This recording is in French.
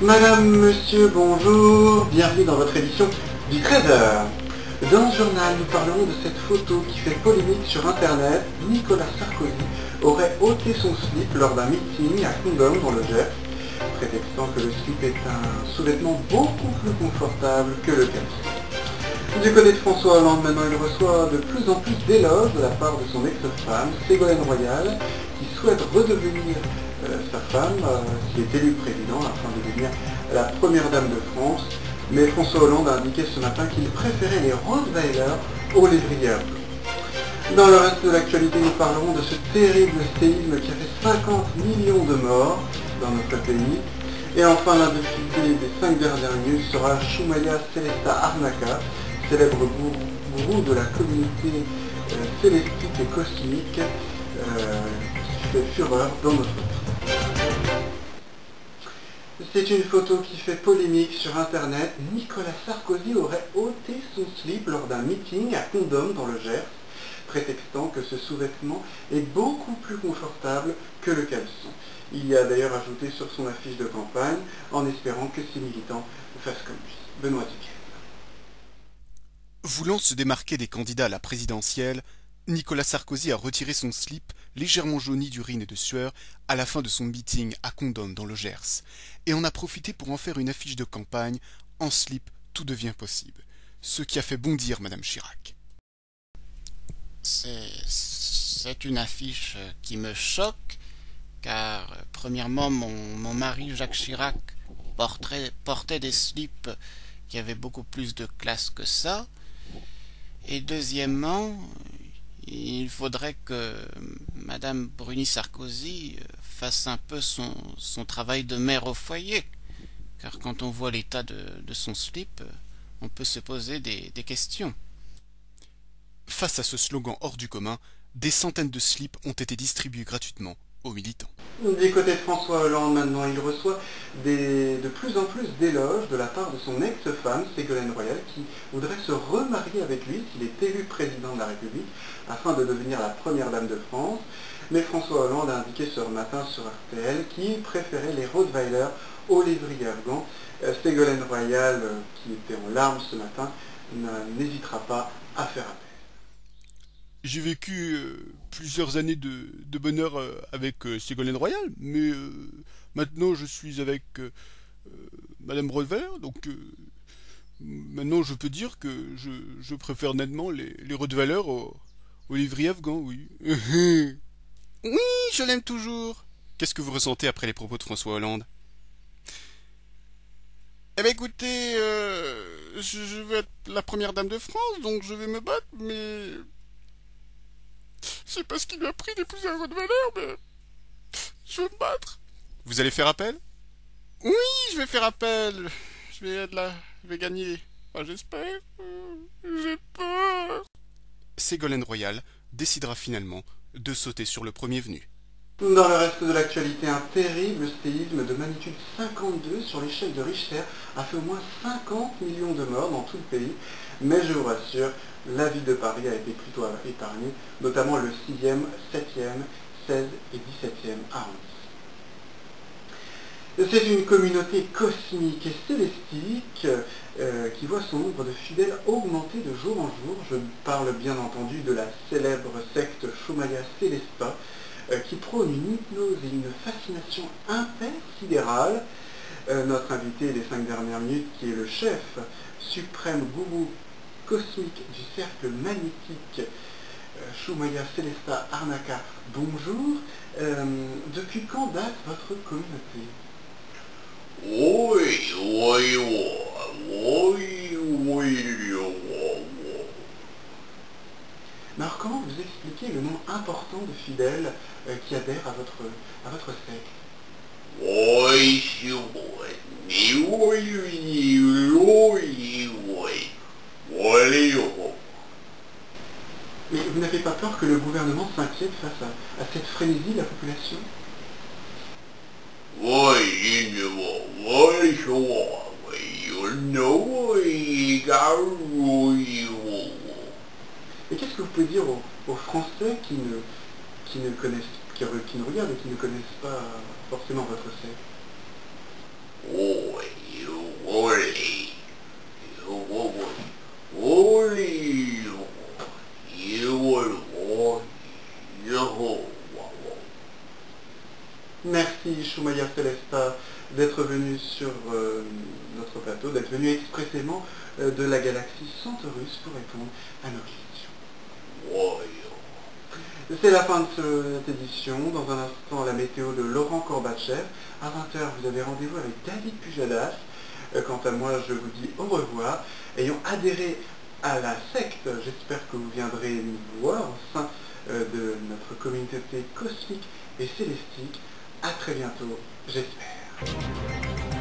Madame, monsieur, bonjour, bienvenue dans votre édition du 13h. Dans ce journal, nous parlerons de cette photo qui fait polémique sur internet. Nicolas Sarkozy aurait ôté son slip lors d'un meeting à Condom dans le Gers, prétextant que le slip est un sous-vêtement beaucoup plus confortable que le caleçon. Du côté de François Hollande, maintenant, il reçoit de plus en plus d'éloges de la part de son ex-femme, Ségolène Royal, qui souhaite redevenir sa femme, qui est élue président afin de devenir la première dame de France. Mais François Hollande a indiqué ce matin qu'il préférait les Rottweilers aux lévrières. Dans le reste de l'actualité, nous parlerons de ce terrible séisme qui a fait 50 millions de morts dans notre pays. Et enfin, l'un des 5 dernières minutes sera Shumaya Celesta Arnaka, célèbre gourou de la communauté célestique et cosmique qui fait fureur dans notre pays. C'est une photo qui fait polémique sur internet. Nicolas Sarkozy aurait ôté son slip lors d'un meeting à Condom dans le Gers, prétextant que ce sous-vêtement est beaucoup plus confortable que le caleçon. Il y a d'ailleurs ajouté sur son affiche de campagne, en espérant que ses militants fassent comme lui. Benoît Duquesne. Voulant se démarquer des candidats à la présidentielle, Nicolas Sarkozy a retiré son slip, légèrement jauni d'urine et de sueur, à la fin de son meeting à Condom dans le Gers, et en a profité pour en faire une affiche de campagne. En slip, tout devient possible. Ce qui a fait bondir Madame Chirac. C'est une affiche qui me choque, car premièrement, mon mari Jacques Chirac portait des slips qui avaient beaucoup plus de classe que ça, et deuxièmement, il faudrait que Madame Bruni Sarkozy fasse un peu son travail de mère au foyer, car quand on voit l'état de son slip, on peut se poser des questions. Face à ce slogan hors du commun, des centaines de slips ont été distribués gratuitement aux militants. Du côté de François Hollande, maintenant, il reçoit de plus en plus d'éloges de la part de son ex-femme, Ségolène Royal, qui voudrait se remarier avec lui s'il est élu président de la République, afin de devenir la première dame de France. Mais François Hollande a indiqué ce matin sur RTL qu'il préférait les Rottweilers aux lévriers afghans. Ségolène Royal, qui était en larmes ce matin, n'hésitera pas à faire appel. J'ai vécu plusieurs années de bonheur avec Ségolène Royal, mais maintenant je suis avec Madame Rottweiler, donc maintenant je peux dire que je préfère nettement les Rottweilers aux lévriers afghans, oui. Oui, je l'aime toujours. Qu'est-ce que vous ressentez après les propos de François Hollande? Eh bien écoutez, je veux être la première dame de France, donc je vais me battre, mais... C'est parce qu'il m'a pris d'épouser un Rottweiler, mais... Je veux me battre. Vous allez faire appel? Oui, je vais faire appel. Je vais gagner. Enfin, j'espère. J'ai peur. Ségolène Royal décidera finalement de sauter sur le premier venu. Dans le reste de l'actualité, un terrible séisme de magnitude 52 sur l'échelle de Richter a fait au moins 50 millions de morts dans tout le pays. Mais je vous rassure, la ville de Paris a été plutôt épargnée, notamment le 6e, 7e, 16 et 17e arrondissement. C'est une communauté cosmique et célestique qui voit son nombre de fidèles augmenter de jour en jour. Je parle bien entendu de la célèbre secte Shumaya Celesta, qui prône une hypnose et une fascination intersidérale. Notre invité des 5 dernières minutes, qui est le chef suprême gourou cosmique du cercle magnétique, Shumaya Celesta Arnaka, bonjour. Depuis quand date votre communauté? Mais alors comment vous expliquez le nombre important de fidèles qui adhèrent à votre secte? Mais vous n'avez pas peur que le gouvernement s'inquiète face à cette frénésie de la population? Et qu'est-ce que vous pouvez dire aux Français qui ne regardent et qui ne connaissent pas forcément votre secte? Oh, Yo. Merci Shumaya Celesta d'être venu sur notre plateau, d'être venu expressément de la galaxie Centaurus pour répondre à nos questions. C'est la fin de cette édition. Dans un instant, la météo de Laurent Corbatchev. À 20 h, vous avez rendez-vous avec David Pujadas. Quant à moi, je vous dis au revoir. Ayant adhéré à la secte, j'espère que vous viendrez nous voir au sein de notre communauté cosmique et célestique. À très bientôt, j'espère.